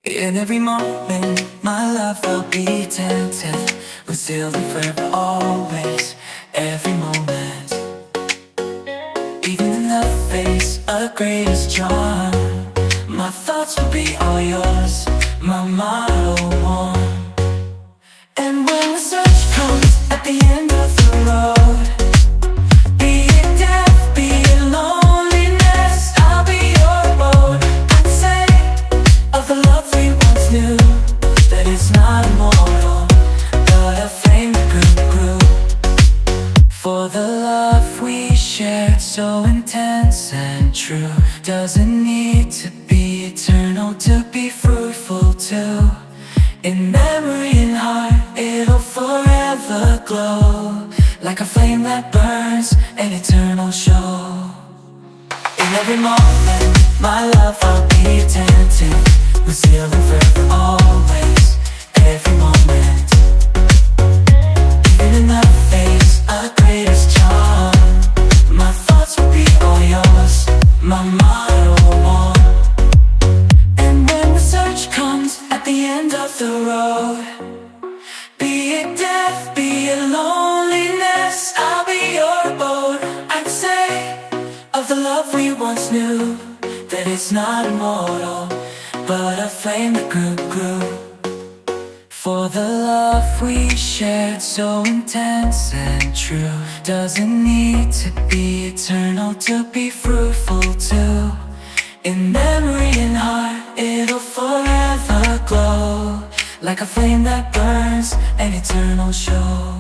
In every moment, my love will be tempted. We're sealed and forever, always, every moment. Even in the face of greatest charm, my thoughts will be all yours, my motto one. And when the search comes at the end of the road, be it death, be it loneliness, I'll be your road. I'd say of the love we once knew, that it's not immortal, but a flame that grew. For the love we shared, so intense and true, doesn't need to be eternal to be fruitful too. In memory and heart, it'll forever glow, like a flame that burns, an eternal show. In every moment, my love I'll be attentive. We're sealed and forever, always, every moment. Even in the face of greatest charm, my thoughts will be all yours, my motto one. And when the search comes at the end of the road, be it death, be it loneliness, I'll be your abode. I'd say of the love we once knew, that it's not immortal, but a flame that grew. For the love we shared, so intense and true, doesn't need to be eternal to be fruitful too. In memory and heart, it'll forever glow, like a flame that burns, an eternal show.